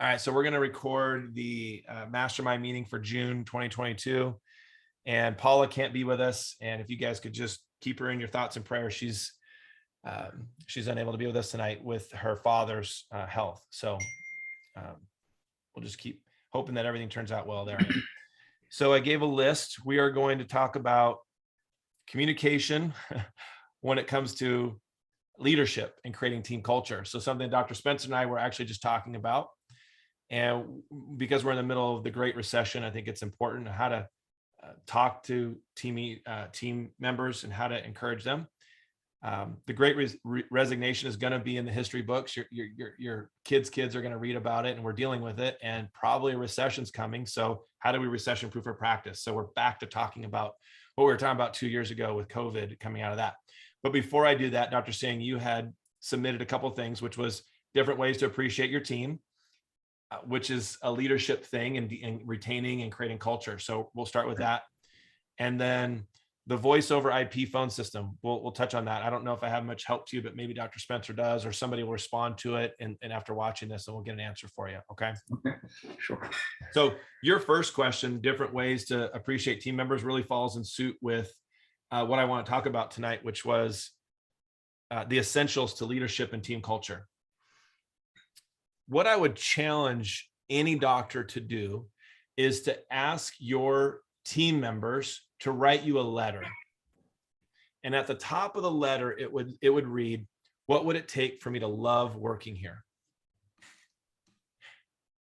All right, so we're going to record the Mastermind meeting for June 2022, and Paula can't be with us. And if you guys could just keep her in your thoughts and prayers, she's unable to be with us tonight with her father's health. So we'll just keep hoping that everything turns out well there. So I gave a list. We are going to talk about communication when it comes to leadership and creating team culture. So something Dr. Spencer and I were actually just talking about. And because we're in the middle of the Great Recession, I think it's important how to talk to team members and how to encourage them. The Great Resignation is going to be in the history books. Your kids are going to read about it, and we're dealing with it. And probably a recession's coming. So how do we recession-proof our practice? So we're back to talking about what we were talking about 2 years ago with COVID coming out of that. But before I do that, Dr. Singh, you had submitted a couple of things, which was different ways to appreciate your team, which is a leadership thing and retaining and creating culture. So we'll start with that. And then the voice over IP phone system, we'll touch on that. I don't know if I have much help to you, but maybe Dr. Spencer does, or somebody will respond to it. And after watching this, and we'll get an answer for you. Okay. Okay, sure. So your first question, different ways to appreciate team members, really falls in suit with what I want to talk about tonight, which was the essentials to leadership and team culture. What I would challenge any doctor to do is to ask your team members to write you a letter. And at the top of the letter, it would read, what would it take for me to love working here?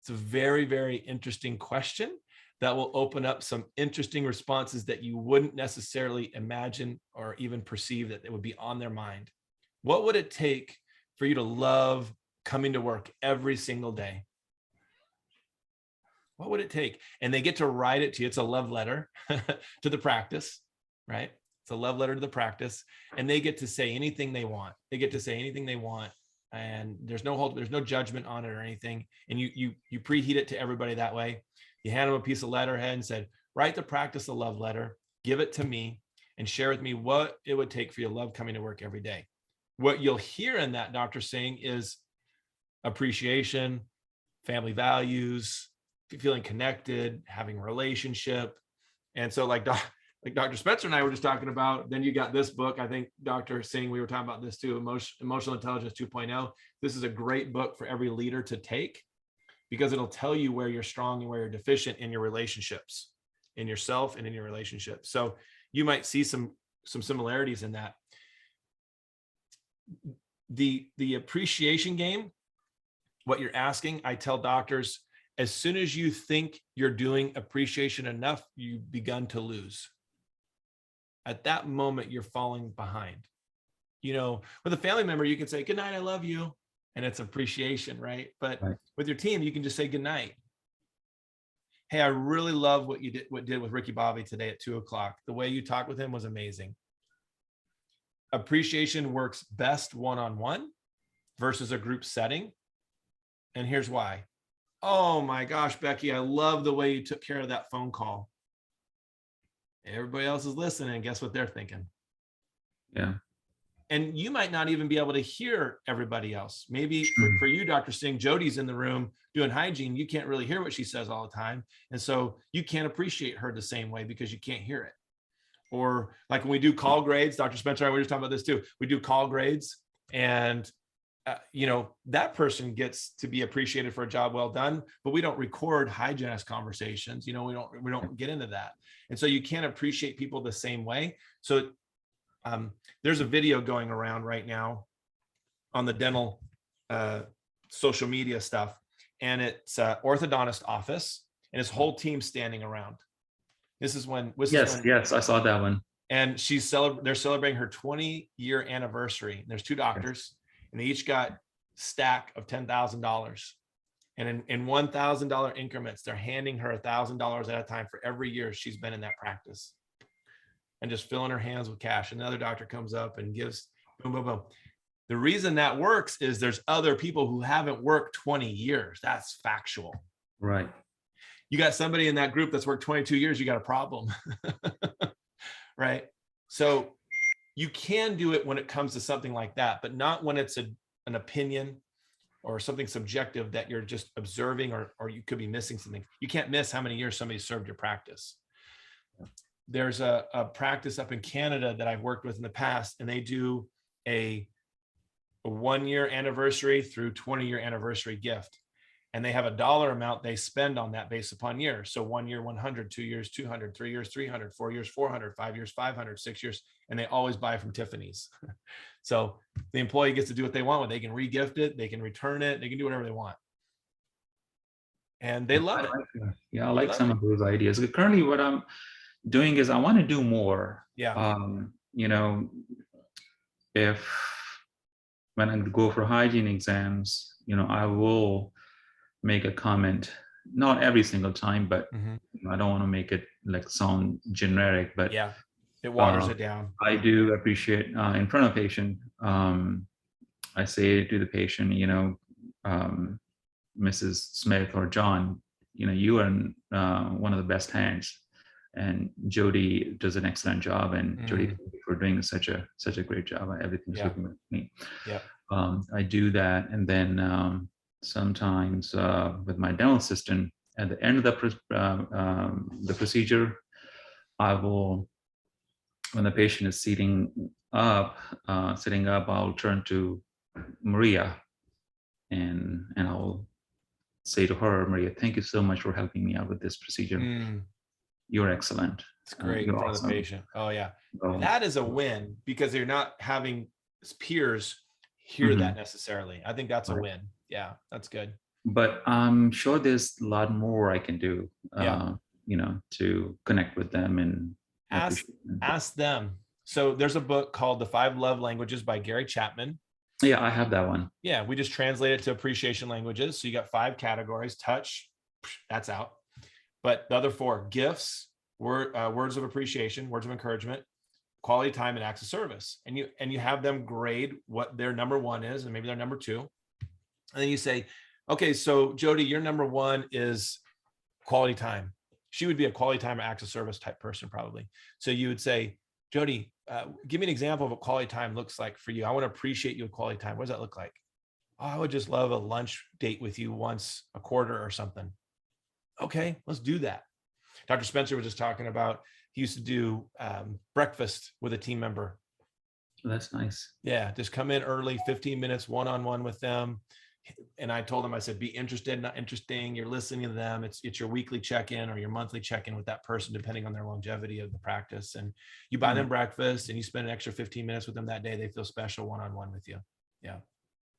It's a very, very interesting question that will open up some interesting responses that you wouldn't necessarily imagine or even perceive that it would be on their mind. What would it take for you to love coming to work every single day? What would it take? And they get to write it to you. It's a love letter to the practice, right? It's a love letter to the practice, and they get to say anything they want. They get to say anything they want, and there's no judgment on it or anything. And you preheat it to everybody that way. You hand them a piece of letterhead and said, write the practice a love letter, give it to me, and share with me what it would take for you to love coming to work every day. What you'll hear in that, Dr. Singh, is appreciation, family values, feeling connected, having a relationship. And so like Dr. Spencer and I were just talking about, then you got this book. I think Dr. Singh, we were talking about this too, Emotional Intelligence 2.0. This is a great book for every leader to take because it'll tell you where you're strong and where you're deficient in your relationships, in yourself and in your relationships. So you might see some similarities in that. The appreciation game, what you're asking, I tell doctors, as soon as you think you're doing appreciation enough, you've begun to lose. At that moment, you're falling behind. You know, with a family member, you can say, good night, I love you. And it's appreciation, right? But with your team, you can just say good night. Hey, I really love what you did with Ricky Bobby today at 2:00. The way you talked with him was amazing. Appreciation works best one-on-one versus a group setting. And here's why. Oh my gosh, Becky, I love the way you took care of that phone call. Everybody else is listening, and guess what they're thinking? Yeah. And you might not even be able to hear everybody else. Maybe for you, Dr. Singh, Jody's in the room doing hygiene. You can't really hear what she says all the time. And so you can't appreciate her the same way because you can't hear it. Or like when we do call grades, Dr. Spencer, we were just talking about this too. We do call grades, and that person gets to be appreciated for a job well done, but we don't record hygienist conversations. We don't get into that. And so you can't appreciate people the same way. So there's a video going around right now on the dental social media stuff, and it's orthodontist office, and his whole team standing around. This is when Yes, I saw that one. And they're celebrating her 20-year anniversary. There's two doctors, and they each got stack of $10,000. And in $1,000 increments, they're handing her $1,000 at a time for every year she's been in that practice, and just filling her hands with cash. Another doctor comes up and gives boom, boom, boom. The reason that works is there's other people who haven't worked 20 years. That's factual. Right. You got somebody in that group that's worked 22 years, you got a problem. Right? So you can do it when it comes to something like that, but not when it's an opinion or something subjective that you're just observing, or you could be missing something. You can't miss how many years somebody served your practice. There's a practice up in Canada that I've worked with in the past, and they do a 1-year anniversary through 20-year anniversary gift. And they have a dollar amount they spend on that based upon years. So 1 year, 100, 2 years, 200, 3 years, 300, 4 years, 400, 5 years, 500, 6 years. And they always buy from Tiffany's. So the employee gets to do what they want with it. They can re-gift it, they can return it, they can do whatever they want. And they love it. Yeah, I like some of those ideas. Currently, what I'm doing is I want to do more. Yeah. You know, if when I go for hygiene exams, you know, I will make a comment, not every single time, but I don't want to make it like sound generic, but yeah, it waters it down. I do appreciate in front of patient. I say to the patient, you know, Mrs. Smith or John, you know, you are one of the best hands, and Jody does an excellent job, and Jody, thank you for doing such a great job. Everything's working with me. Yeah. I do that, and then sometimes with my dental assistant, at the end of the procedure, I will, when the patient is sitting up, I'll turn to Maria, and I'll say to her, Maria, thank you so much for helping me out with this procedure. You're excellent. It's great in front of the patient. Oh yeah, that is a win, because you're not having peers hear that necessarily. I think that's a win. Yeah, that's good. But I'm sure there's a lot more I can do, you know, to connect with them and ask them. So there's a book called The 5 Love Languages by Gary Chapman. Yeah, I have that one. Yeah, we just translate it to appreciation languages. So you got 5 categories: touch, that's out. But the other 4: gifts, words of appreciation, words of encouragement, quality time, and acts of service. And you have them grade what their number 1 is, and maybe their number 2. And then you say, okay, so Jody, your number 1 is quality time. She would be a quality time or acts of service type person, probably. So you would say, Jody, give me an example of what quality time looks like for you. I want to appreciate you with quality time. What does that look like? Oh, I would just love a lunch date with you once a quarter or something. Okay, let's do that. Dr. Spencer was just talking about, he used to do breakfast with a team member. That's nice. Yeah, just come in early, 15 minutes, one-on-one with them. And I told him, I said, be interested, not interesting. You're listening to them. It's your weekly check-in or your monthly check-in with that person, depending on their longevity of the practice. And you buy them breakfast and you spend an extra 15 minutes with them that day. They feel special one-on-one with you. Yeah.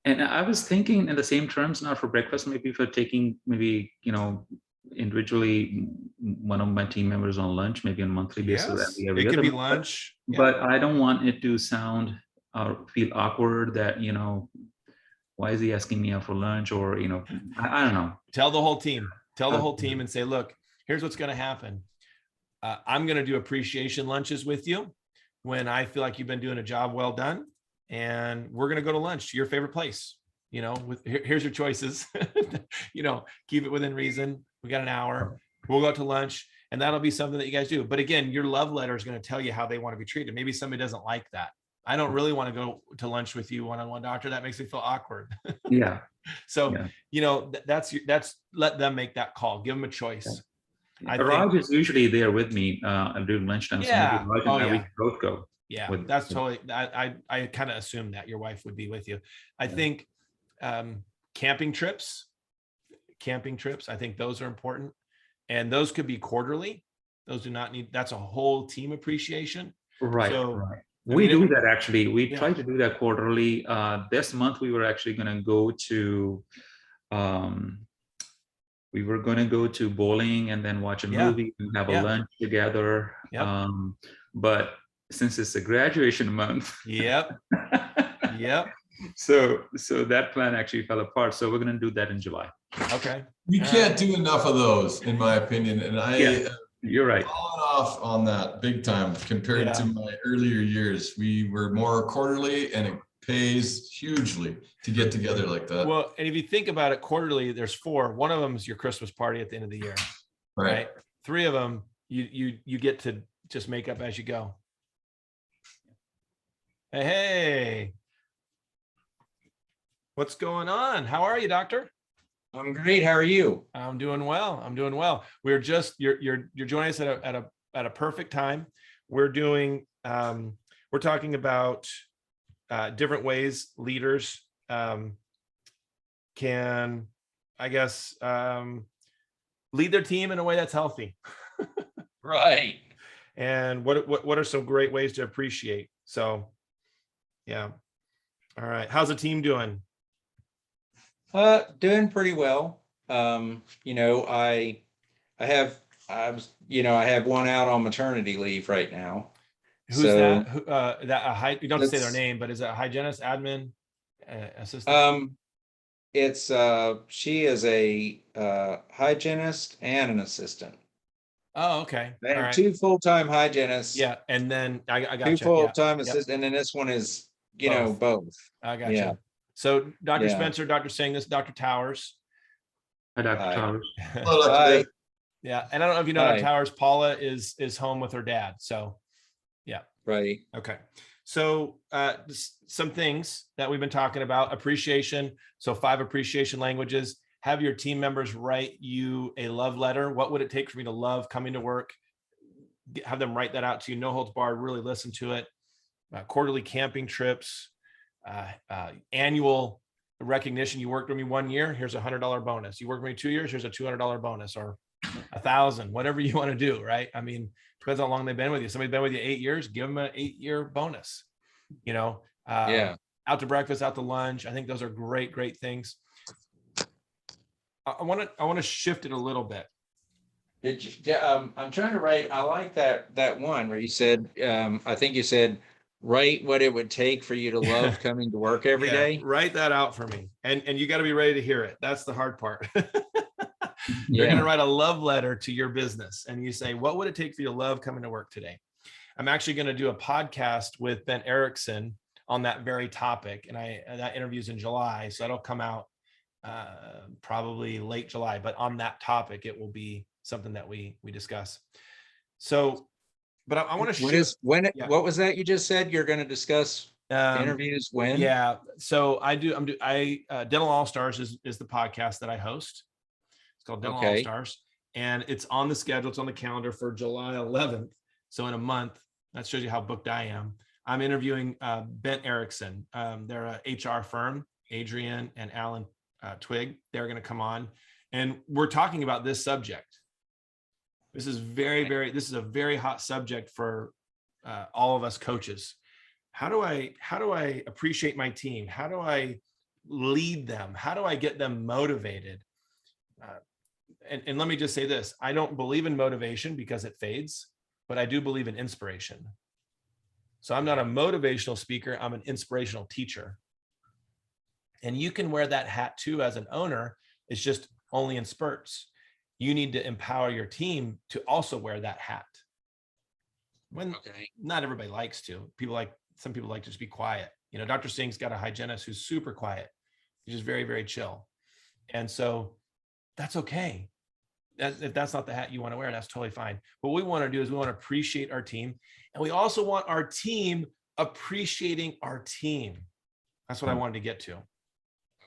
And I was thinking in the same terms, not for breakfast, maybe for taking, maybe, you know, individually one of my team members on lunch, maybe on a monthly basis. Yes, it could be lunch. But I don't want it to sound or feel awkward that, you know, why is he asking me out for lunch? Or, you know, I don't know. Tell the whole team. Tell the whole team and say, look, here's what's going to happen. I'm going to do appreciation lunches with you when I feel like you've been doing a job well done. And we're going to go to lunch to your favorite place. You know, here's your choices. You know, keep it within reason. We got an hour. We'll go out to lunch. And that'll be something that you guys do. But again, your love letter is going to tell you how they want to be treated. Maybe somebody doesn't like that. I don't really want to go to lunch with you one-on-one, doctor. That makes me feel awkward. Yeah. So, you know, that's let them make that call. Give them a choice. Yeah. Raj is usually there with me during lunchtime. Yeah. So maybe Raj and we both go. Yeah, that's totally, I kind of assumed that your wife would be with you. I think camping trips, I think those are important. And those could be quarterly. Those do not need, that's a whole team appreciation. Right, so, right. We do that actually. We try to do that quarterly. This month we were actually going to go to, bowling and then watch a movie and have a lunch together. But since it's a graduation month, so that plan actually fell apart. So we're going to do that in July. Okay. You can't do enough of those, in my opinion, and you're right. Falling off on that big time compared to my earlier years. We were more quarterly, and it pays hugely to get together like that. Well, and if you think about it, quarterly, there's 4. One of them is your Christmas party at the end of the year, right? 3 of them you get to just make up as you go. Hey. What's going on? How are you, doctor? I'm great. How are you? I'm doing well. I'm doing well. We're just you're joining us at a perfect time. We're doing we're talking about different ways leaders can, I guess, lead their team in a way that's healthy. Right. And what are some great ways to appreciate? So, yeah. All right. How's the team doing? Doing pretty well. You know, I have I have one out on maternity leave right now. Who's So, that? Who, you don't have to say their that's name, but is it a hygienist, admin, assistant? it's she is a hygienist and an assistant. Oh, okay. I All have right. two full-time hygienists, Yeah. And then I got two you. Yeah. full-time Yep. assistants, and then this one is, you know, Both. both. I got Yeah. you. So Dr. Yeah. Spencer, Dr. Singh, this is Dr. Towers. Hi, Dr. Hi. Towers. Hello, Dr. Hi. Dave. Yeah. And I don't know if you know Dr. Hi. Towers, Paula is home with her dad. So Right. okay. So some things that we've been talking about: appreciation. So 5 appreciation languages. Have your team members write you a love letter. What would it take for me to love coming to work? Have them write that out to you. No holds barred. Really listen to it. Quarterly camping trips. Annual recognition. You worked with me 1 year. Here's $100 bonus. You worked with me 2 years. Here's a $200 bonus, or 1,000. Whatever you want to do. Right. I mean, depends how long they've been with you. Somebody's been with you 8 years. Give them an 8-year bonus. You know. Yeah. Out to breakfast, out to lunch. I think those are great things. I want to shift it a little bit. I'm trying to write. I like that one where you said, I think you said, write what it would take for you to love coming to work every Yeah, day. write that out for me, and you got to be ready to hear it. That's the hard part. You're Yeah. going to write a love letter to your business, and you say, what would it take for you to love coming to work today? I'm actually going to do a podcast with Ben Erickson on that very topic, and that interview's in July, so that'll come out probably late July. But on that topic, it will be something that we discuss. So, but I want to What was that you just said? You're going to discuss interviews when? Yeah. So Dental All Stars is the podcast that I host. It's called Dental All Stars, and it's on the schedule. It's on the calendar for July 11th. So in a month. That shows you how booked I am. I'm interviewing Ben Erickson. They're a HR firm, Adrian and Alan Twig. They're going to come on, and we're talking about this subject. This is this is a very hot subject for all of us coaches. How do I appreciate my team? How do I lead them? How do I get them motivated? And let me just say this: I don't believe in motivation because it fades, but I do believe in inspiration. So I'm not a motivational speaker. I'm an inspirational teacher. And you can wear that hat too as an owner. It's just only in spurts. You need to empower your team to also wear that hat. When not everybody likes to. Some people like to just be quiet. You know, Dr. Singh's got a hygienist who's super quiet. He's just very chill. And so that's okay. If that's not the hat you want to wear, that's totally fine. What we want to do is we want to appreciate our team. And we also want our team appreciating our team. That's what I wanted to get to.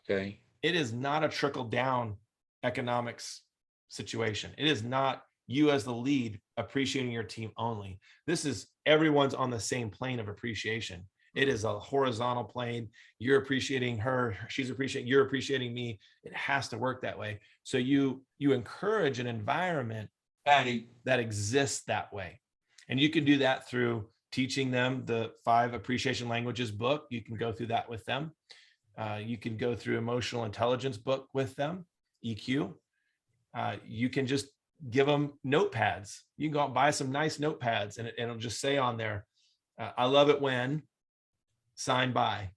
Okay. It is not a trickle down economics situation. It is not you as the lead appreciating your team only. This is everyone's on the same plane of appreciation. It is a horizontal plane. You're appreciating her. You're appreciating me. It has to work that way. So you encourage an environment that exists that way. And you can do that through teaching them the 5 appreciation languages book. You can go through that with them. You can go through emotional intelligence book with them, EQ. You can just give them notepads. You can go out and buy some nice notepads, and it'll just say on there, I love it when, signed by.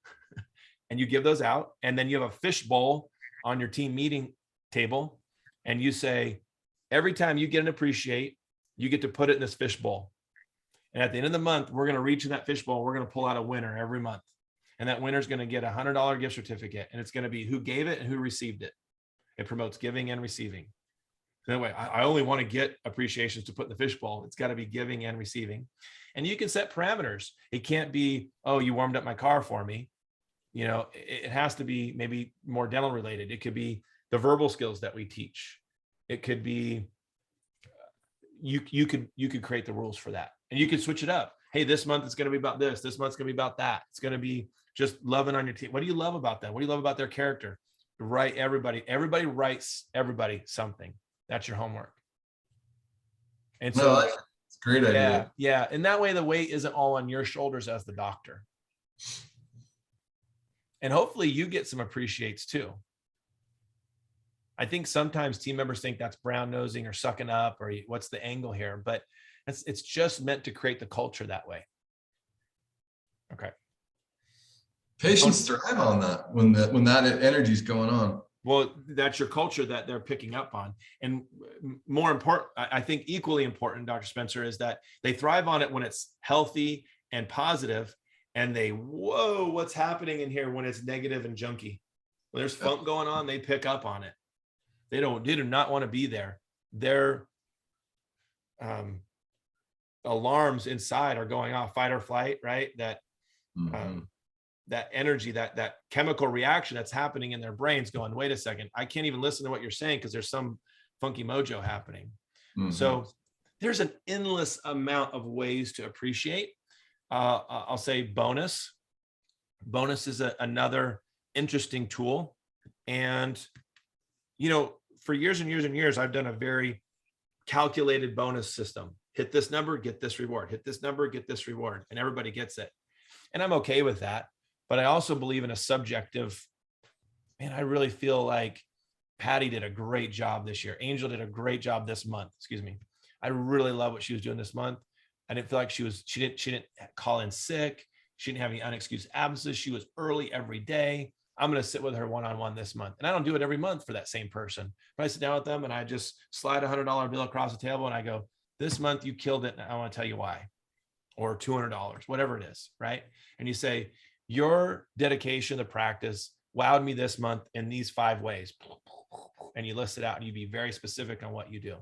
And you give those out, and then you have a fishbowl on your team meeting table, and you say, every time you get an appreciate, you get to put it in this fishbowl. And at the end of the month, we're going to reach in that fishbowl. We're going to pull out a winner every month. And that winner is going to get a $100 gift certificate. And it's going to be who gave it and who received it. It promotes giving and receiving. So anyway, I only want to get appreciations to put in the fishbowl. It's got to be giving and receiving. And you can set parameters. It can't be, oh, you warmed up my car for me. You know, it has to be maybe more dental related. It could be the verbal skills that we teach. It could be, you could create the rules for that, and you could switch it up. Hey, this month it's going to be about this. This month's going to be about that. It's going to be just loving on your team. What do you love about them? What do you love about their character? Write everybody writes everybody something. That's your homework. And so, No, that's a great idea. yeah. And that way the weight isn't all on your shoulders as the doctor. And hopefully you get some appreciates too. I think sometimes team members think that's brown nosing or sucking up or what's the angle here, but it's just meant to create the culture that way. Okay. Patients thrive on that when that energy is going on. Well, that's your culture that they're picking up on. And more important, I think equally important, Dr. Spencer, is that they thrive on it when it's healthy and positive, and they, whoa, what's happening in here when it's negative and junky? When there's funk going on, they pick up on it. They do not want to be there. Their alarms inside are going off, fight or flight, right? That that energy, that chemical reaction that's happening in their brains going, wait a second, I can't even listen to what you're saying because there's some funky mojo happening. So there's an endless amount of ways to appreciate. I'll say bonus. Bonus is another interesting tool. And, you know, for years and years and years, I've done a very calculated bonus system. Hit this number, get this reward. Hit this number, get this reward. And everybody gets it. And I'm okay with that. But I also believe in a subjective, man, I really feel like Patty did a great job this year. Angel did a great job this month. Excuse me. I really love what she was doing this month. I didn't feel like she didn't call in sick. She didn't have any unexcused absences. She was early every day. I'm going to sit with her one-on-one this month. And I don't do it every month for that same person. But I sit down with them and I just slide $100 bill across the table and I go, this month you killed it. And I want to tell you why. Or $200, whatever it is, right? And you say, your dedication to practice wowed me this month in these 5 ways. And you list it out and you be very specific on what you do.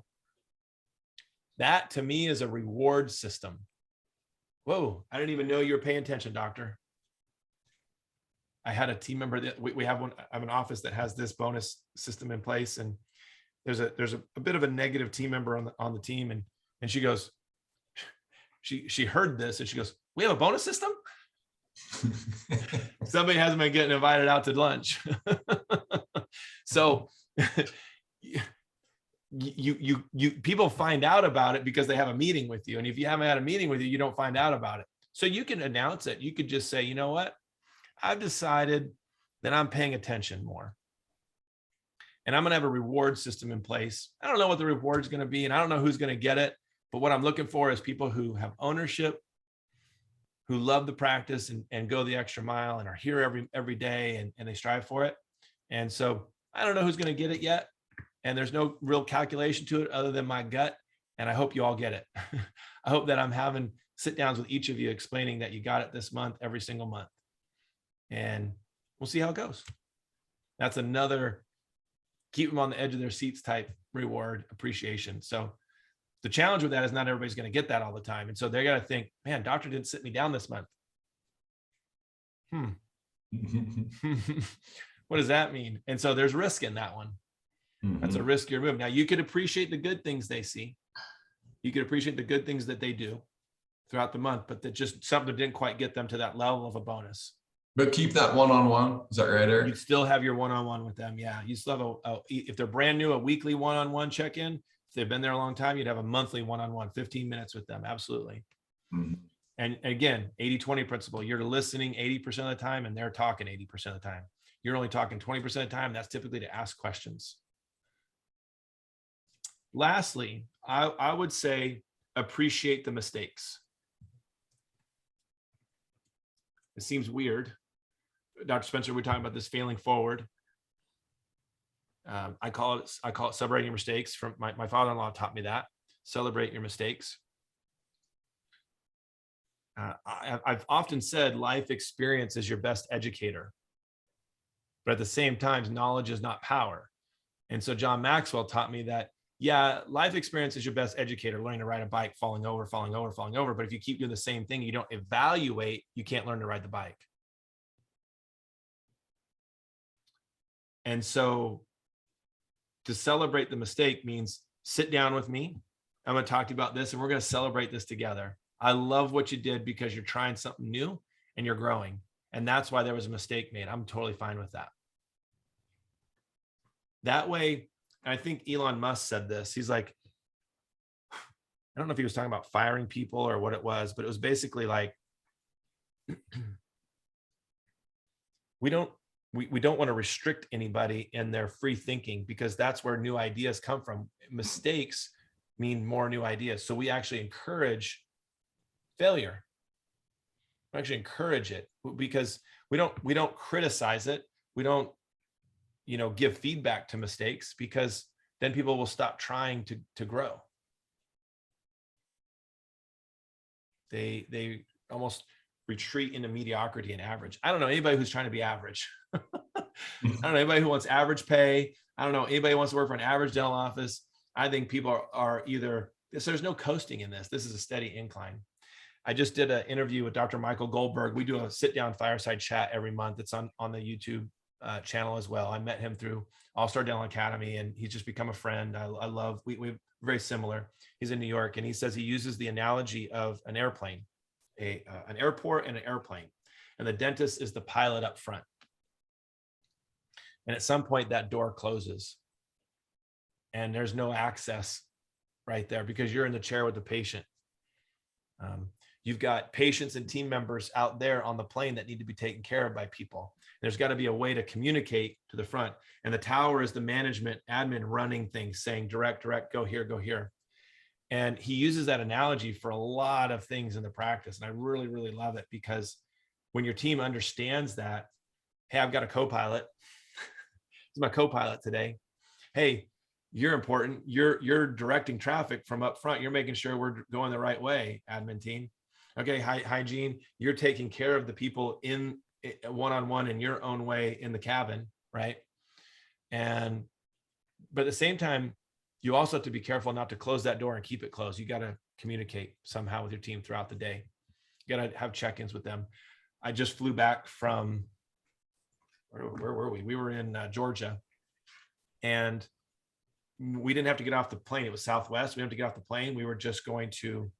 That to me is a reward system. Whoa, I didn't even know you were paying attention, doctor. I had a team member that we have an office that has this bonus system in place. And there's a bit of a negative team member on the team. And she goes, she heard this and she goes, we have a bonus system? Somebody hasn't been getting invited out to lunch. So you people find out about it because they have a meeting with you. And if you haven't had a meeting with you, you don't find out about it. So you can announce it. You could just say, you know what? I've decided that I'm paying attention more. And I'm going to have a reward system in place. I don't know what the reward is going to be, and I don't know who's going to get it. But what I'm looking for is people who have ownership, who love the practice and go the extra mile and are here every day and they strive for it. And so I don't know who's going to get it yet. And there's no real calculation to it other than my gut. And I hope you all get it. I hope that I'm having sit downs with each of you explaining that you got it this month, every single month. And we'll see how it goes. That's another keep them on the edge of their seats type reward appreciation. So the challenge with that is not everybody's going to get that all the time. And so they got to think, man, doctor didn't sit me down this month. What does that mean? And so there's risk in that one. That's a riskier move. Now you could appreciate the good things they see. You could appreciate the good things that they do throughout the month, but that just something didn't quite get them to that level of a bonus. But keep that one-on-one. Is that right, Eric? You still have your one-on-one with them. Yeah. You still have if they're brand new, a weekly one-on-one check-in. If they've been there a long time, you'd have a monthly one-on-one, 15 minutes with them. Absolutely. And again, 80-20 principle, you're listening 80% of the time and they're talking 80% of the time. You're only talking 20% of the time. That's typically to ask questions. Lastly, I would say appreciate the mistakes. It seems weird. Dr. Spencer, we're talking about this failing forward. I call it celebrating your mistakes. From my father-in-law taught me that. Celebrate your mistakes. I've often said life experience is your best educator. But at the same time, knowledge is not power. And so John Maxwell taught me that, yeah, life experience is your best educator, learning to ride a bike, falling over. But if you keep doing the same thing, you don't evaluate, you can't learn to ride the bike. And so to celebrate the mistake means sit down with me. I'm going to talk to you about this and we're going to celebrate this together. I love what you did because you're trying something new and you're growing. And that's why there was a mistake made. I'm totally fine with that. That way, I think Elon Musk said this. He's like, I don't know if he was talking about firing people or what it was, but it was basically like, we don't want to restrict anybody in their free thinking, because that's where new ideas come from. Mistakes mean more new ideas. So we actually encourage failure. We actually encourage it because we don't criticize it. We don't, give feedback to mistakes, because then people will stop trying to grow. They almost retreat into mediocrity and average. I don't know anybody who's trying to be average. I don't know anybody who wants average pay. I don't know anybody who wants to work for an average dental office. I think people are either, so there's no coasting in this. This is a steady incline. I just did an interview with Dr. Michael Goldberg. We do a sit down fireside chat every month. It's on the YouTube channel as well. I met him through All-Star Dental Academy, and he's just become a friend. I love, we're very similar. He's in New York, and he says he uses the analogy of an airplane, an airport and an airplane, and the dentist is the pilot up front. And at some point that door closes and there's no access right there because you're in the chair with the patient. You've got patients and team members out there on the plane that need to be taken care of by people. There's got to be a way to communicate to the front. And the tower is the management admin running things, saying direct, go here, go here. And he uses that analogy for a lot of things in the practice. And I really, really love it, because when your team understands that, hey, I've got a co-pilot. It's my co-pilot today. Hey, you're important. You're directing traffic from up front. You're making sure we're going the right way, admin team. Okay, hygiene, you're taking care of the people in one-on-one in your own way in the cabin, right? But at the same time, you also have to be careful not to close that door and keep it closed. You got to communicate somehow with your team throughout the day. You got to have check-ins with them. I just flew back from, where were we? We were in Georgia, and we didn't have to get off the plane. It was Southwest. We didn't have to get off the plane. We were just going to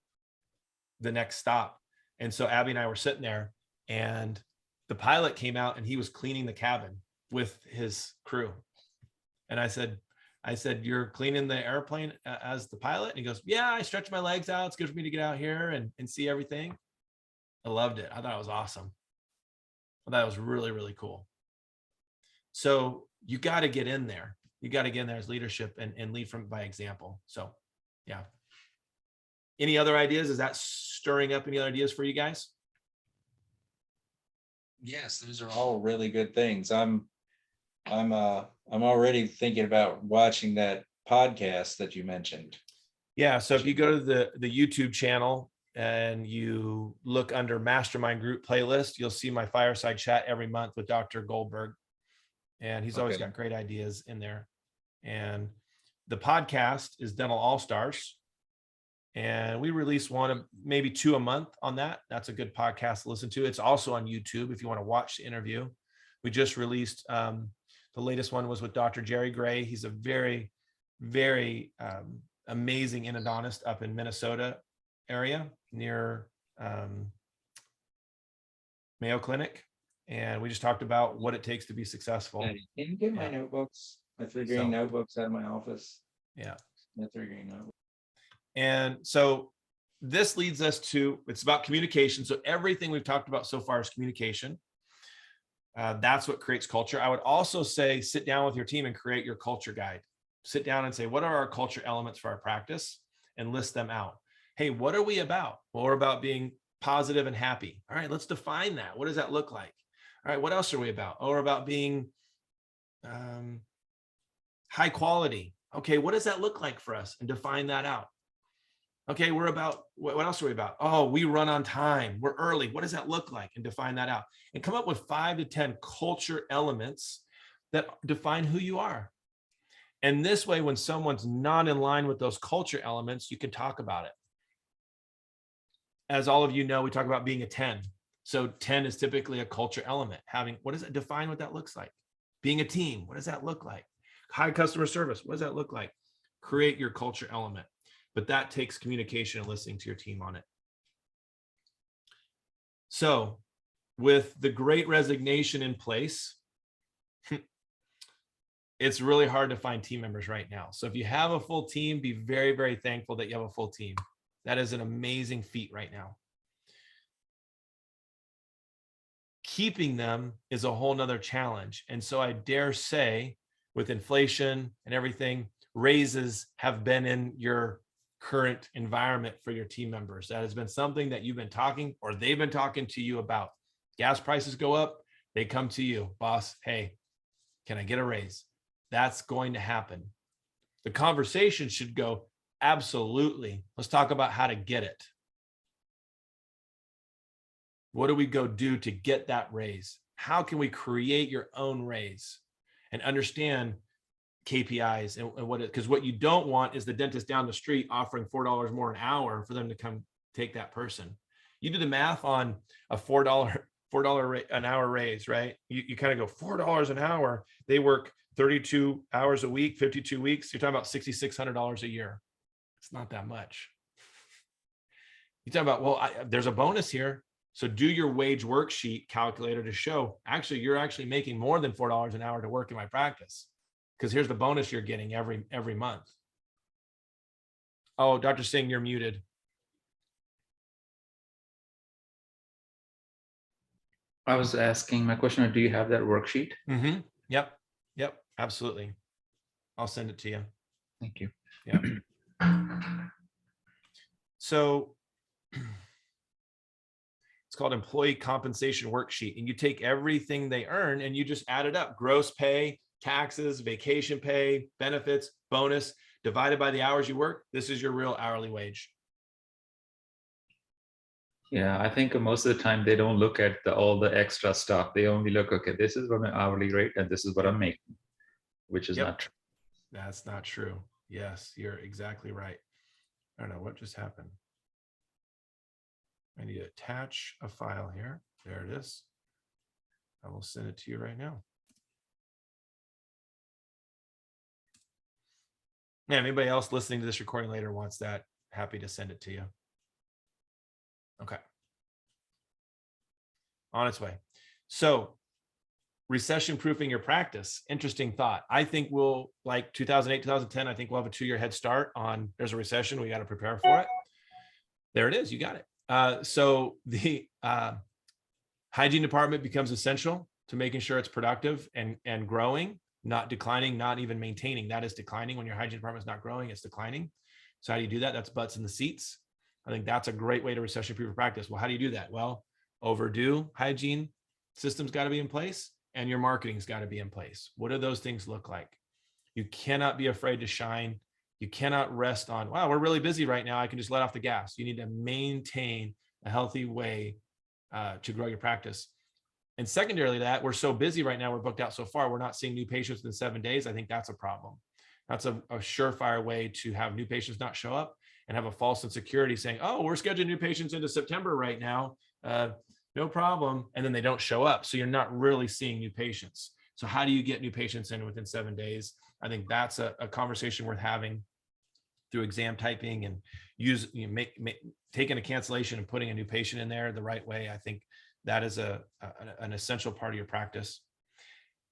the next stop. And so Abby and I were sitting there, and the pilot came out and he was cleaning the cabin with his crew. And I said, you're cleaning the airplane as the pilot? And he goes, yeah, I stretch my legs out. It's good for me to get out here and see everything. I loved it. I thought it was awesome. I thought it was really, really cool. So you got to get in there. You got to get in there as leadership and lead by example. So yeah. Any other ideas? Is that stirring up any other ideas for you guys? Yes, those are all really good things. I'm already thinking about watching that podcast that you mentioned. Yeah. So if you go to the YouTube channel and you look under Mastermind Group playlist, you'll see my fireside chat every month with Dr. Goldberg. And he's always got great ideas in there. And the podcast is Dental All-Stars. And we release one, maybe two a month on that. That's a good podcast to listen to. It's also on YouTube if you want to watch the interview. We just released, the latest one was with Dr. Jerry Gray. He's a very, very amazing endodontist up in Minnesota area near Mayo Clinic. And we just talked about what it takes to be successful. Can you get my notebooks? My 3-grain notebooks out of my office. Yeah. My 3-grain notebook. And so this leads us to, it's about communication. So everything we've talked about so far is communication. That's what creates culture. I would also say, sit down with your team and create your culture guide. Sit down and say, what are our culture elements for our practice, and list them out. Hey, what are we about? Well, we're about being positive and happy. All right, let's define that. What does that look like? All right, what else are we about? Oh, we're about being high quality. Okay, what does that look like for us? And define that out. Okay, we're about, what else are we about? Oh, we run on time. We're early. What does that look like? And define that out. And come up with 5 to 10 culture elements that define who you are. And this way, when someone's not in line with those culture elements, you can talk about it. As all of you know, we talk about being a 10. So 10 is typically a culture element. What does it define what that looks like? Being a team, what does that look like? High customer service, what does that look like? Create your culture element, but that takes communication and listening to your team on it. So with the Great Resignation in place, it's really hard to find team members right now. So if you have a full team, be very, very thankful that you have a full team. That is an amazing feat right now. Keeping them is a whole nother challenge. And so I dare say, with inflation and everything, raises have been in your current environment for your team members. That has been something that you've been talking, or they've been talking to you about. Gas prices go up, they come to you, boss, hey, can I get a raise? That's going to happen. The conversation should go, absolutely. Let's talk about how to get it. What do we go do to get that raise? How can we create your own raise and understand KPIs and what it, because what you don't want is the dentist down the street offering $4 more an hour for them to come take that person. You do the math on a $4 an hour raise, right? You kind of go $4 an hour. They work 32 hours a week, 52 weeks. You're talking about $6,600 a year. It's not that much. You talk about, well, there's a bonus here. So do your wage worksheet calculator to show, actually, you're actually making more than $4 an hour to work in my practice, because here's the bonus you're getting every month. Oh, Dr. Singh, you're muted. I was asking my question, do you have that worksheet? Mm-hmm. Yep, absolutely. I'll send it to you. Thank you. Yeah. So it's called employee compensation worksheet. And you take everything they earn and you just add it up. Gross pay, taxes, vacation pay, benefits, bonus, divided by the hours you work. This is your real hourly wage. Yeah, I think most of the time they don't look at all the extra stuff. They only look, okay, this is what my hourly rate and this is what I'm making, which is not true. That's not true. Yes, you're exactly right. I don't know what just happened. I need to attach a file here. There it is. I will send it to you right now. Yeah, anybody else listening to this recording later wants that, happy to send it to you. Okay. On its way. So recession proofing your practice. Interesting thought. I think we'll, like 2008, 2010, I think we'll have a 2-year head start on, there's a recession. We got to prepare for it. There it is. You got it. So the hygiene department becomes essential to making sure it's productive and growing, not declining, not even maintaining. That is declining. When your hygiene department is not growing, it's declining. So how do you do that? That's butts in the seats. I think that's a great way to recession-proof your practice. Well, how do you do that? Well, overdue hygiene systems got to be in place and your marketing's got to be in place. What do those things look like? You cannot be afraid to shine. You cannot rest on, wow, we're really busy right now, I can just let off the gas. You need to maintain a healthy way to grow your practice. And secondarily to that, we're so busy right now, we're booked out so far, we're not seeing new patients within 7 days. I think that's a problem. That's a surefire way to have new patients not show up and have a false insecurity saying, oh, we're scheduling new patients into September right now. No problem. And then they don't show up. So you're not really seeing new patients. So how do you get new patients in within 7 days? I think that's a conversation worth having through exam typing and taking a cancellation and putting a new patient in there the right way. I think that is an essential part of your practice.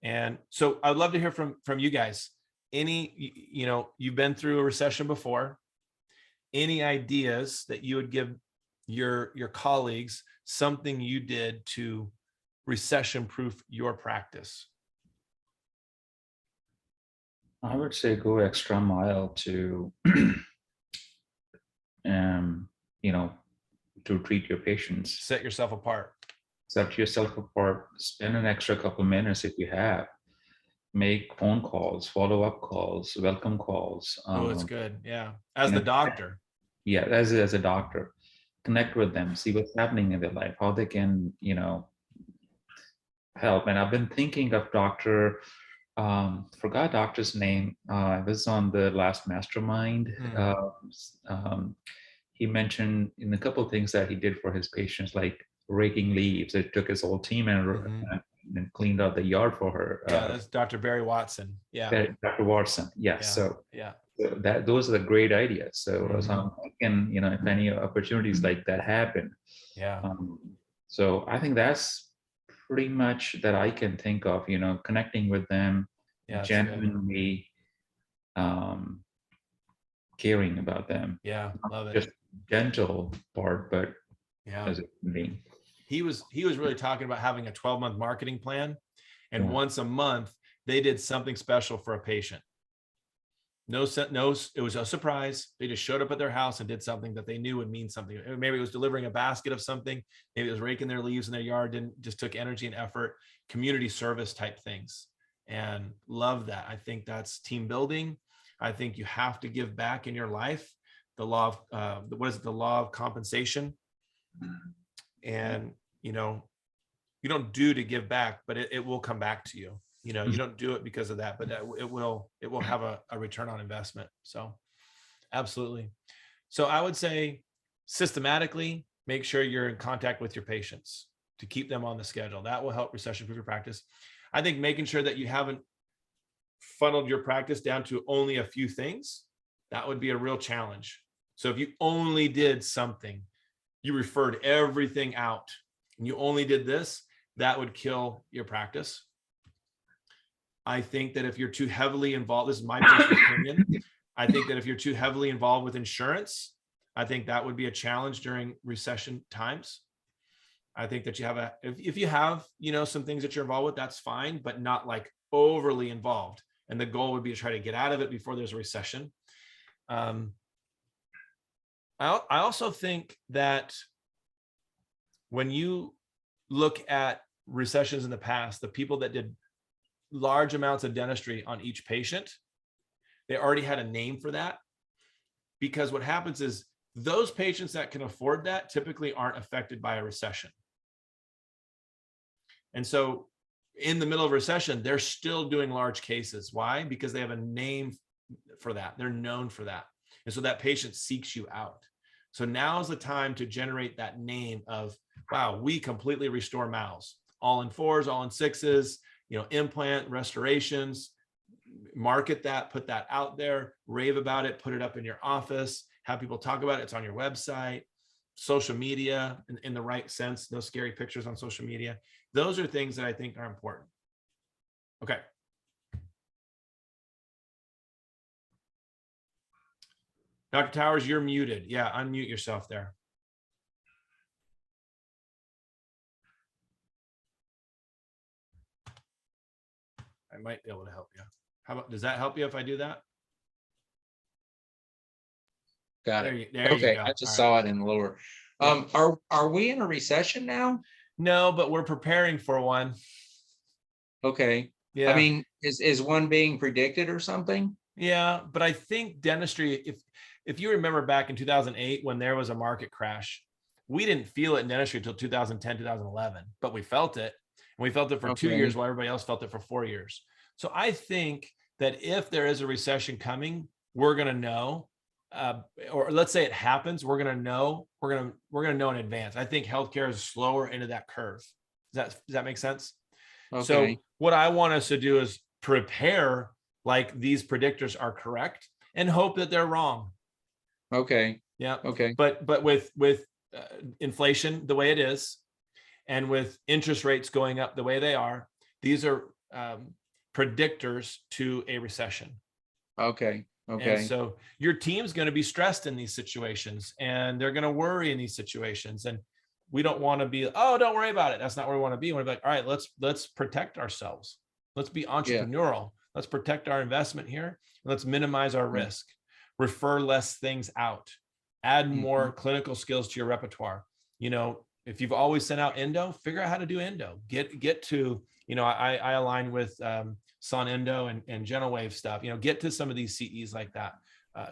And so I'd love to hear from you guys. You've been through a recession before. Any ideas that you would give your colleagues, something you did to recession-proof your practice? I would say go extra mile to, to treat your patients. Set yourself apart. Set yourself apart. Spend an extra couple minutes if you have. Make phone calls, follow-up calls, welcome calls. Oh, it's good. Yeah. As the doctor. Yeah, as a doctor, connect with them, see what's happening in their life, how they can, help. And I've been thinking of forgot doctor's name. I was on the last Mastermind. He mentioned in a couple of things that he did for his patients, like raking leaves. It took his whole team and and cleaned out the yard for her. Yeah, that's Dr. Barry Watson. Yeah. Dr. Watson. Yes. Yeah. So Yeah. that those are the great ideas. So, Mhm. so I'm thinking, you know, if any opportunities like that happen. Yeah. So I think that's pretty much that I can think of, you know, connecting with them, Yeah. That's good. genuinely caring about them. Yeah. Love it. Just gentle part, but Yeah. as a human being. He was really talking about having a 12-month marketing plan. And Yeah. once a month, they did something special for a patient. No, it was a surprise. They just showed up at their house and did something that they knew would mean something. Maybe it was delivering a basket of something. Maybe it was raking their leaves in their yard, just took energy and effort, community service type things. And love that. I think that's team building. I think you have to give back in your life. The law of, what is it? The law of compensation. And, you know, you don't do to give back, but it will come back to you. You know, you don't do it because of that, but it will have a return on investment. So absolutely. So I would say systematically make sure you're in contact with your patients to keep them on the schedule. That will help recession-proof your practice. I think making sure that you haven't funneled your practice down to only a few things, that would be a real challenge. So if you only did something, you referred everything out, and you only did this, that would kill your practice. I think that if you're too heavily involved, this is my personal opinion, I think that if you're too heavily involved with insurance, I think that would be a challenge during recession times. I think that you have if you have, you know, some things that you're involved with, that's fine, but not like overly involved. And the goal would be to try to get out of it before there's a recession. I also think that when you look at recessions in the past, the people that did large amounts of dentistry on each patient, they already had a name for that, because what happens is those patients that can afford that typically aren't affected by a recession. And so in the middle of recession, they're still doing large cases. Why? Because they have a name for that. They're known for that. And so that patient seeks you out. So now is the time to generate that name of, wow, we completely restore mouths, all in 4s, all in 6s, you know, implant restorations, market that, put that out there, rave about it, put it up in your office, have people talk about it. It's on your website, social media in the right sense, no scary pictures on social media. Those are things that I think are important. Okay. Dr. Towers, you're muted. Yeah, unmute yourself there. I might be able to help you. How about, does that help you if I do that? Got it. There you Okay, go. I just All saw it in the lower. Are we in a recession now? No, but we're preparing for one. Okay. Yeah. I mean, is one being predicted or something? Yeah, but I think dentistry, if you remember back in 2008 when there was a market crash, we didn't feel it in dentistry until 2010, 2011, but we felt it. And we felt it for 2 years while everybody else felt it for 4 years. So I think that if there is a recession coming, we're going to know, or let's say it happens, we're going to know, we're going to know in advance. I think healthcare is slower into that curve. Does that make sense? Okay. So what I want us to do is prepare like these predictors are correct and hope that they're wrong. Okay. Yeah. Okay. But with inflation the way it is, and with interest rates going up the way they are, these are predictors to a recession. Okay. Okay. And so your team's going to be stressed in these situations, and they're going to worry in these situations. And we don't want to be, oh, don't worry about it. That's not where we want to be. We want to be like, all right, let's protect ourselves. Let's be entrepreneurial. Yeah. Let's protect our investment here. Let's minimize our risk. Refer less things out. Add more clinical skills to your repertoire. You know, if you've always sent out endo, figure out how to do endo. Get to, you know, I align with Sun Endo and Gentle Wave stuff. You know, get to some of these CEs like that.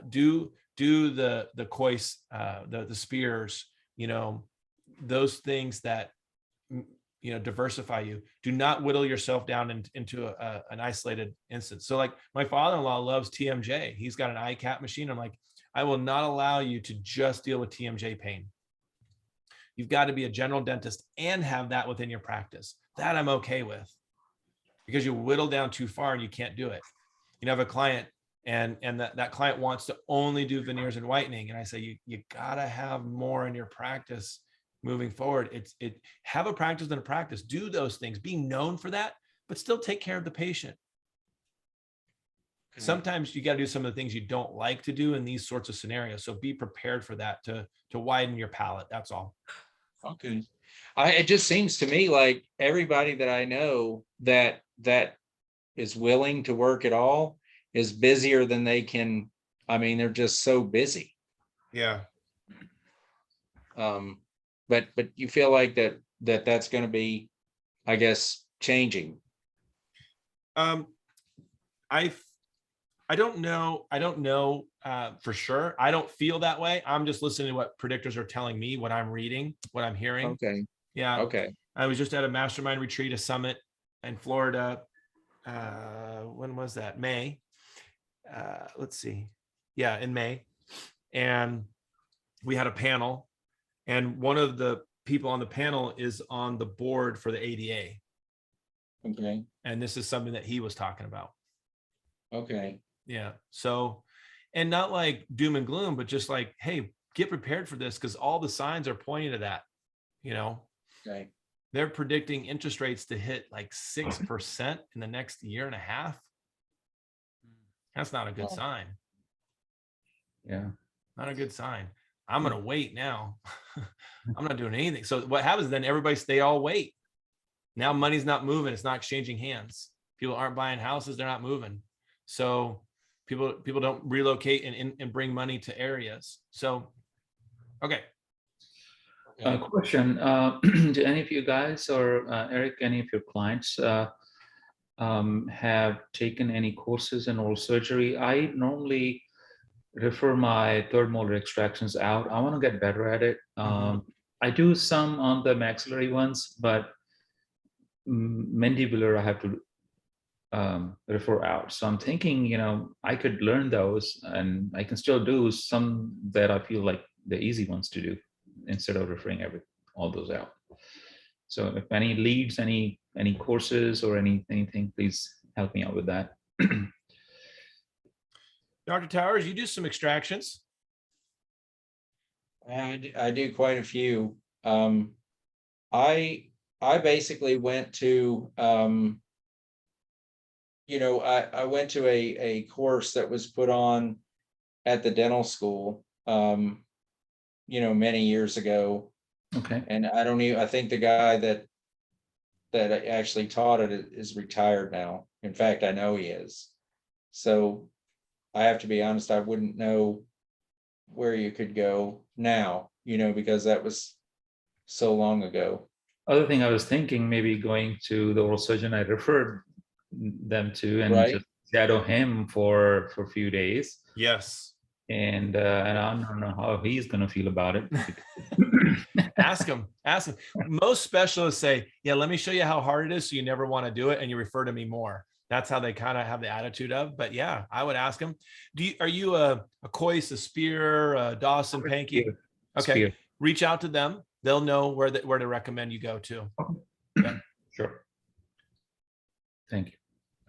Do the Cois, the spears. You know, those things that, you know, diversify you. Do not whittle yourself down into an isolated instance. So like my father-in-law loves TMJ. He's got an ICAP machine. I'm like, I will not allow you to just deal with TMJ pain. You've got to be a general dentist and have that within your practice. that I'm okay with, because you whittle down too far and you can't do it. You have a client and that client wants to only do veneers and whitening. And I say, you gotta have more in your practice moving forward. Have a practice than a practice. Do those things, be known for that, but still take care of the patient. Sometimes you got to do some of the things you don't like to do in these sorts of scenarios. So be prepared for that to widen your palette. That's all. Okay. It just seems to me like everybody that I know that is willing to work at all is busier than they can. I mean, they're just so busy. Yeah. But you feel like that's going to be, I guess, changing. I don't know. For sure. I don't feel that way. I'm just listening to what predictors are telling me, what I'm reading, what I'm hearing. Okay. Yeah. Okay. I was just at a mastermind retreat, a summit in Florida. When was that? May. Let's see. Yeah, in May. And we had a panel, and one of the people on the panel is on the board for the ADA. Okay. And this is something that he was talking about. Okay. Yeah. So, and not like doom and gloom, but just like, hey, get prepared for this, because all the signs are pointing to that. Okay. They're predicting interest rates to hit like 6% in the next year and a half. That's not a good sign. Yeah. Not a good sign. I'm going to wait now. I'm not doing anything. So what happens then? They all wait. Now money's not moving. It's not exchanging hands. People aren't buying houses. They're not moving. So people don't relocate and bring money to areas. So, okay. Question, do any of you guys or Eric, any of your clients have taken any courses in oral surgery? I normally refer my third molar extractions out. I want to get better at it. I do some on the maxillary ones, but mandibular I have to refer out. So I'm thinking, I could learn those, and I can still do some that I feel like the easy ones to do, instead of referring all those out. So if any leads, any courses or anything, please help me out with that. Dr. Towers, you do some extractions. I do quite a few. I basically went to, I went to a course that was put on at the dental school, many years ago. Okay. And I think the guy that actually taught it is retired now. In fact, I know he is. So I have to be honest, I wouldn't know where you could go now, because that was so long ago. Other thing I was thinking, maybe going to the oral surgeon I referred them to, and Right. just shadow him for a few days. Yes. And I don't know how he's going to feel about it. Ask him. Most specialists say, yeah, let me show you how hard it is, so you never want to do it, and you refer to me more. That's how they kind of have the attitude of. But yeah, I would ask him. Are you a Coyce, a Spear, a Dawson, Pankey? Okay. Spear. Reach out to them. They'll know where to recommend you go to. Yeah. Sure. Thank you.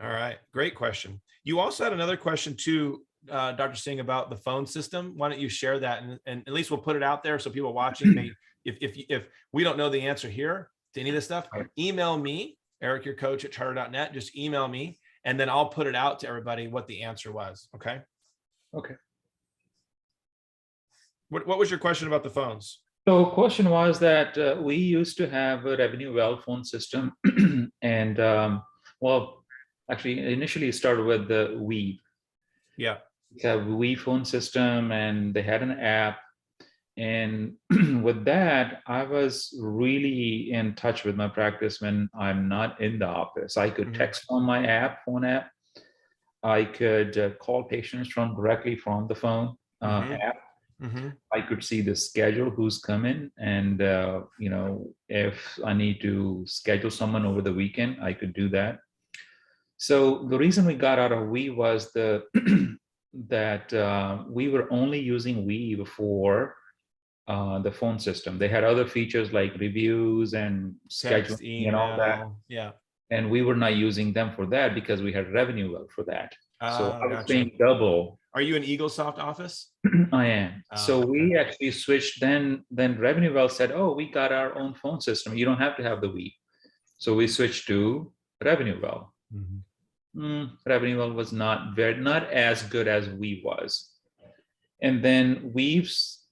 All right. Great question. You also had another question too, Dr. Singh, about the phone system. Why don't you share that? And at least we'll put it out there so people watching may, if we don't know the answer here to any of this stuff, email me, Eric, your coach at charter.net. Just email me, and then I'll put it out to everybody what the answer was. Okay. Okay. What was your question about the phones? So question was that we used to have a revenue well phone system, and actually initially it started with the We. Yeah. We have a We phone system, and they had an app. And with that, I was really in touch with my practice when I'm not in the office. I could text on my phone app. I could call patients directly from the phone app. I could see the schedule, who's coming, and if I need to schedule someone over the weekend, I could do that. So the reason we got out of We was that we were only using We for the phone system. They had other features like reviews and Text, scheduling and all that. email. Yeah. And we were not using them for that because we had revenue well for that. So I was Gotcha. paying double. Are you an EagleSoft office? I am. Oh, So okay. we actually switched. Then revenue well said, oh, we got our own phone system. You don't have to have the Weave. So we switched to revenue well. Revenue well was not as good as Weave was. And then Weave's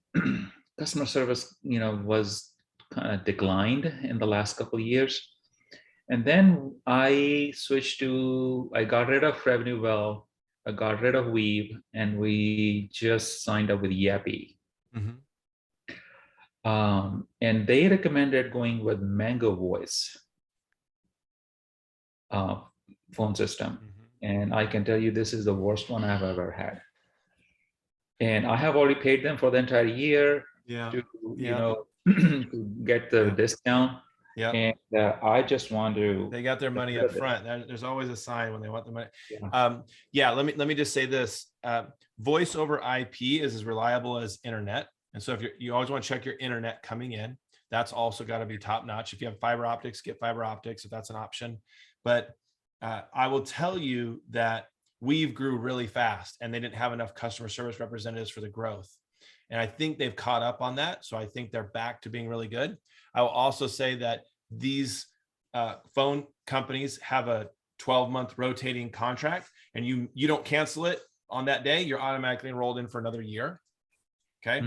customer service, was kind of declined in the last couple of years. And then I got rid of revenue well, I got rid of Weave, and we just signed up with Yappy. And they recommended going with Mango Voice phone system. And I can tell you, this is the worst one I've ever had. And I have already paid them for the entire year to to get the discount. Yeah. And I just want to. They got their money up front. There's always a sign when they want the money. Yeah. Let me just say this: voice over IP is as reliable as internet, and so if you always want to check your internet coming in, that's also got to be top notch. If you have fiber optics, get fiber optics if that's an option. But I will tell you that Weave grew really fast, and they didn't have enough customer service representatives for the growth. And I think they've caught up on that. So I think they're back to being really good. I will also say that these phone companies have a 12-month rotating contract, and you don't cancel it on that day, you're automatically enrolled in for another year. Okay.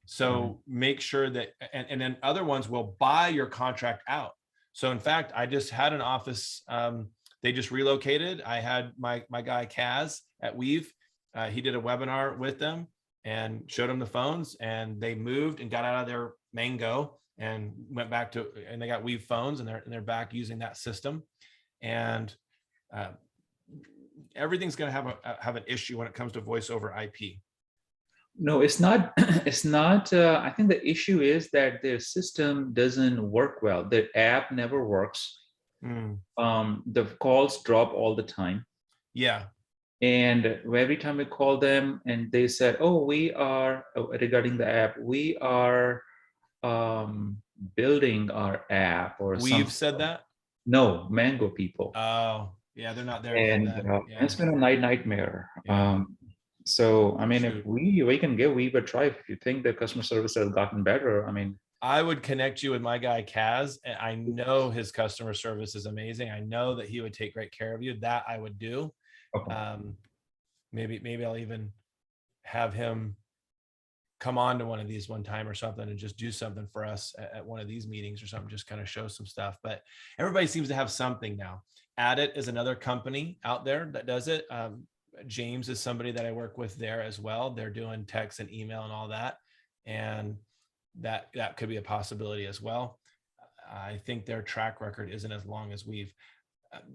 So make sure that, and then other ones will buy your contract out. So in fact, I just had an office, they just relocated. I had my guy Kaz at Weave. He did a webinar with them and showed them the phones, and they moved and got out of their Mango and went back to, and they got Weave phones, and they're back using that system. And everything's going to have an issue when it comes to voice over IP. No, it's not. It's not. I think the issue is that their system doesn't work well. The app never works. The calls drop all the time. Yeah. And every time we call them and they said, oh, we are, regarding the app, we are building our app or something. We've said that? No, Mango people. Oh, yeah, they're not there. And it's been a nightmare. Yeah. So, I mean, if we can give Weave a try, if you think the customer service has gotten better, I mean. I would connect you with my guy, Kaz. And I know his customer service is amazing. I know that he would take great care of you. That I would do. Okay. Maybe I'll even have him come on to one of these one time or something and just do something for us at one of these meetings or something, just kind of show some stuff. But everybody seems to have something now. Addit is another company out there that does it. James is somebody that I work with there as well. They're doing text and email and all that. And that could be a possibility as well. I think their track record isn't as long as We've.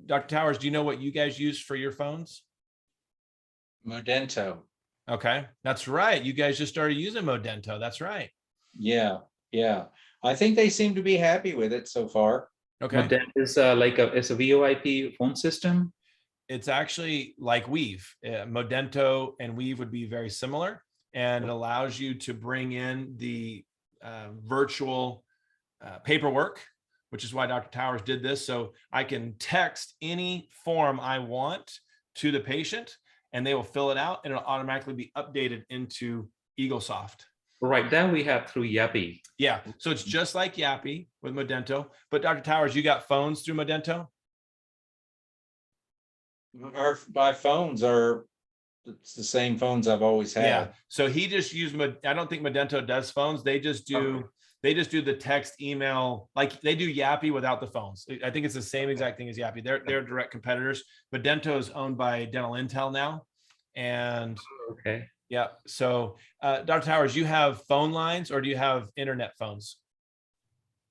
Dr. Towers, do you know what you guys use for your phones? Modento. Okay, that's right. You guys just started using Modento. That's right. Yeah. I think they seem to be happy with it so far. Okay. Modento is it's a VoIP phone system. It's actually like Weave. Modento and Weave would be very similar, and it allows you to bring in the virtual paperwork, which is why Dr. Towers did this. So I can text any form I want to the patient, and they will fill it out, and it'll automatically be updated into EagleSoft. Right, that we have through Yappy. Yeah, so it's just like Yappy with Modento. But Dr. Towers, you got phones through Modento? My phones are it's the same phones I've always had. Yeah. So he just used, I don't think Modento does phones. They just do the text, email, like they do Yappy without the phones. I think it's the same exact thing as Yappy. They're direct competitors. Modento is owned by Dental Intel now. And okay. Yeah. So Dr. Towers, you have phone lines or do you have internet phones?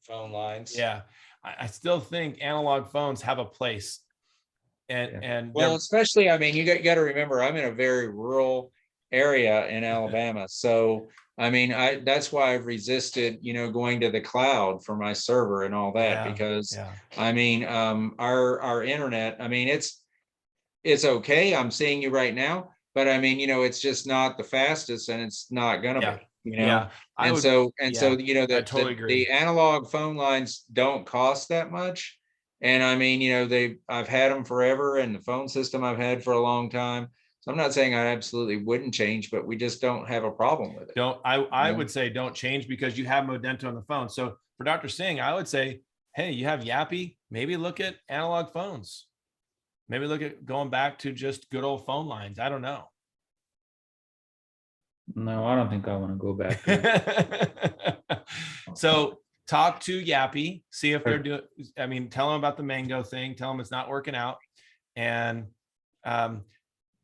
Phone lines. Yeah. I still think analog phones have a place. And well, especially, I mean, you got to remember, I'm in a very rural area in Alabama. So, I mean, that's why I've resisted, going to the cloud for my server and all that, because I mean, our internet, I mean, it's okay. I'm seeing you right now, but I mean, it's just not the fastest, and it's not going to be. you know? Yeah, I And would, so, yeah, you know, I totally agree. the analog phone lines don't cost that much. And I mean, you know, I've had them forever, and the phone system I've had for a long time. So I'm not saying I absolutely wouldn't change, but we just don't have a problem with it. I know? would say don't change because you have Modento on the phone. So for Dr. Singh, I would say, hey, you have Yappy, maybe look at analog phones. Maybe look at going back to just good old phone lines. I don't know. No, I don't think I want to go back to it. So talk to Yappy, see if they're Sure. doing, I mean, tell them about the mango thing, tell them it's not working out. And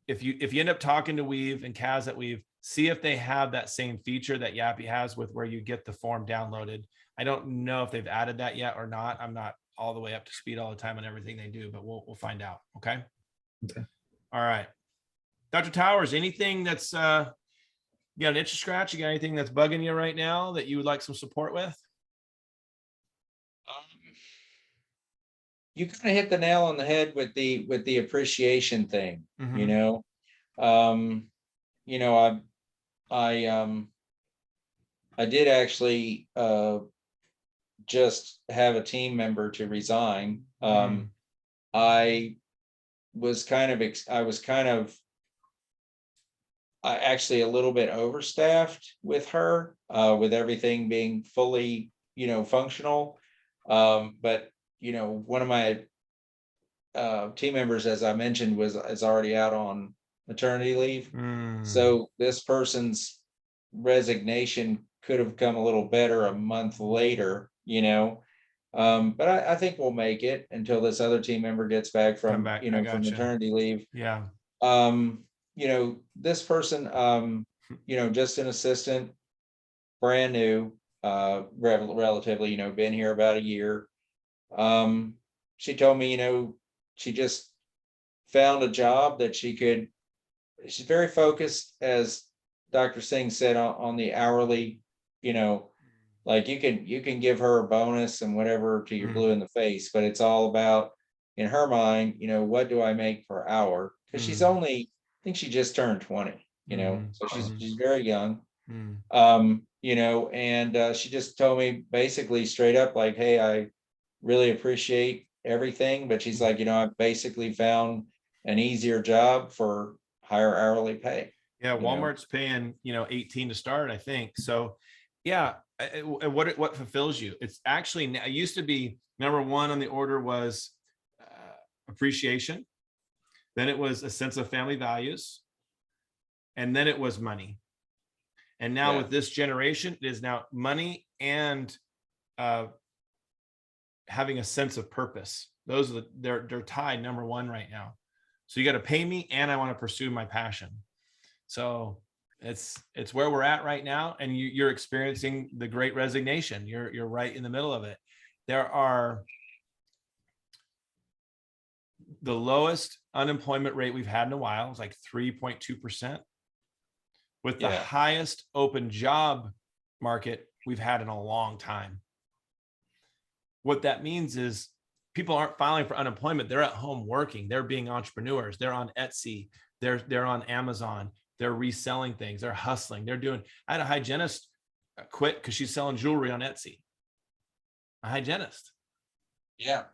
if you end up talking to Weave and Kaz at Weave, see if they have that same feature that Yappy has with where you get the form downloaded. I don't know if they've added that yet or not. I'm not all the way up to speed all the time on everything they do, but we'll find out. Okay. Okay. All right. Dr. Towers, anything that's you got an itch to scratch? You got anything that's bugging you right now that you would like some support with? You kind of hit the nail on the head with the appreciation thing, you Mhm. know. You know, I did actually just have a team member to resign. I was kind of actually a little bit overstaffed with her, with everything being fully, you know, functional. But you know, one of my team members, as I mentioned, is already out on maternity leave. So this person's resignation could have come a little better a month later, you know. But I think we'll make it until this other team member gets back Come from, back. you I know, from gotcha. maternity leave. Yeah. You know, this person, you know, just an assistant, brand new, relatively, you know, been here about a year. She told me, you know, she just found a job that she's very focused, as Dr. Singh said, on the hourly, you know, like you can give her a bonus and whatever till you're blue in the face, but it's all about, in her mind, you know, what do I make per hour? Because she's only, I think she just turned 20, you know, so she's very young. You know, and she just told me basically straight up, like, hey, I really appreciate everything, but she's like, you know, I've basically found an easier job for higher hourly pay. Yeah, you know? Walmart's paying, you know, 18 to start, I think. So yeah, what fulfills you? It's actually, it used to be number one on the order was appreciation. Then it was a sense of family values. And then it was money. And now Yeah. with this generation, it is now money and having a sense of purpose. Those are they're tied number one right now. So you got to pay me and I want to pursue my passion. So it's where we're at right now. And you're experiencing the great resignation. You're right in the middle of it. There are the lowest unemployment rate we've had in a while. It's like 3.2%. With the highest open job market we've had in a long time. What that means is people aren't filing for unemployment. They're at home working. They're being entrepreneurs. They're on Etsy. They're on Amazon. They're reselling things. They're hustling. They're doing. I had a hygienist quit because she's selling jewelry on Etsy. A hygienist. Yeah.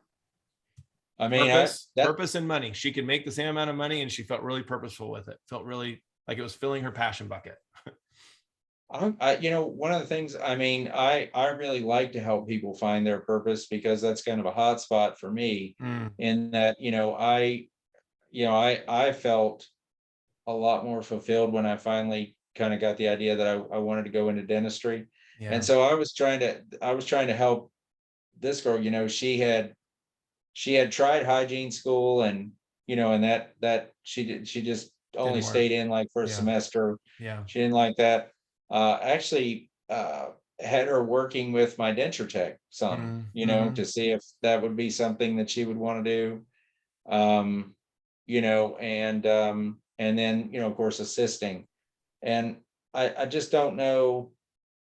I mean, purpose and money. She could make the same amount of money, and she felt really purposeful with it. Felt really like it was filling her passion bucket. You know, one of the things, I mean, I really like to help people find their purpose, because that's kind of a hot spot for me. In that, you know, I felt a lot more fulfilled when I finally kind of got the idea that I wanted to go into dentistry. Yeah. And so I was trying to help this girl. You know, she had tried hygiene school, and you know, and that she just only stayed in like for a semester. Yeah. She didn't like that. Actually had her working with my denture tech some, you know, to see if that would be something that she would want to do. You know, and then, you know, of course, assisting. And I just don't know,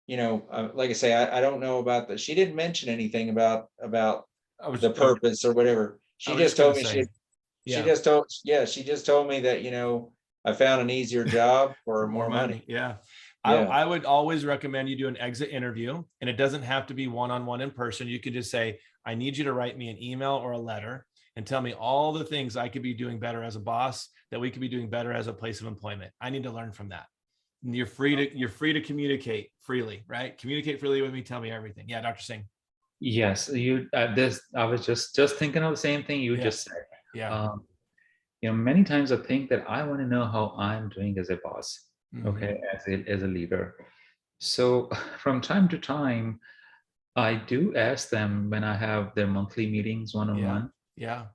you know, like I say, I don't know about that. She didn't mention anything about the purpose or whatever. She just told me she just told me that, you know, I found an easier job for more money. Yeah. Yeah. I would always recommend you do an exit interview, and it doesn't have to be one-on-one in person. You could just say, I need you to write me an email or a letter and tell me all the things I could be doing better as a boss, that we could be doing better as a place of employment. I need to learn from that. And you're free to communicate freely, right? Communicate freely with me. Tell me everything. Yeah, Dr. Singh. Yes, I was just thinking of the same thing you just said. Yeah. Many times I think that I want to know how I'm doing as a boss, okay, as a leader. So from time to time, I do ask them when I have their monthly meetings one-on-one, Yeah.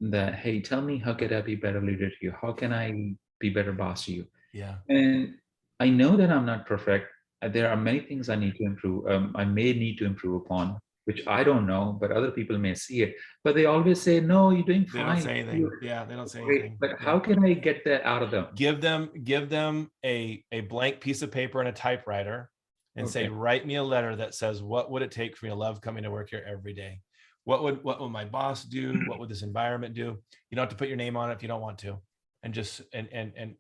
that, hey, tell me, how could I be better leader to you? How can I be better boss to you? Yeah. And I know that I'm not perfect. There are many things I need to improve. I may need to improve upon, which I don't know, but other people may see it. But they always say, "No, you're doing They fine." don't say anything. Yeah, they don't say anything. But Yeah. how can I get that out of them? Give them a blank piece of paper and a typewriter, and say, write me a letter that says, what would it take for me to love coming to work here every day? What would my boss do? What would this environment do? You don't have to put your name on it if you don't want to. And just, and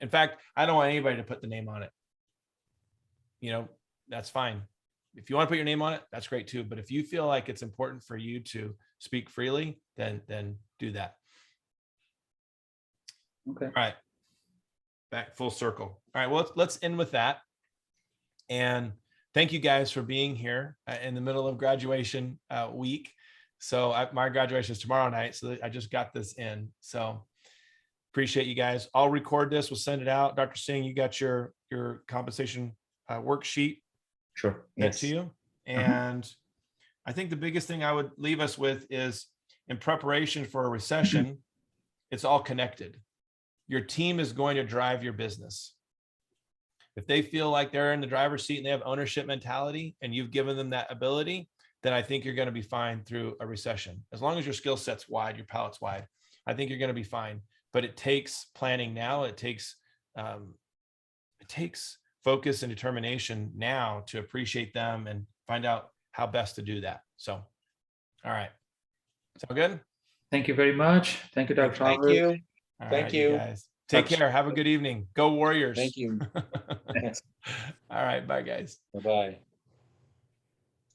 in fact, I don't want anybody to put the name on it. That's fine. If you want to put your name on it, that's great too. But if you feel like it's important for you to speak freely, then do that. Okay. All right. Back full circle. All right. Well, let's end with that. And thank you guys for being here in the middle of graduation week. So my graduation is tomorrow night. So I just got this in. So appreciate you guys. I'll record this. We'll send it out. Dr. Singh, you got your compensation worksheet. Sure. Yes. To you. And I think the biggest thing I would leave us with is, in preparation for a recession, it's all connected. Your team is going to drive your business. If they feel like they're in the driver's seat and they have ownership mentality, and you've given them that ability, then I think you're going to be fine through a recession. As long as your skill set's wide, your palette's wide, I think you're going to be fine. But it takes planning now. It takes focus and determination now to appreciate them and find out how best to do that. So, all right. Sound good? Thank you very much. Thank you, Dr. Thank Robert. you. All Thank right, you. guys. Take care. Have a good evening. Go Warriors. Thank you. All right. Bye, guys. Bye-bye.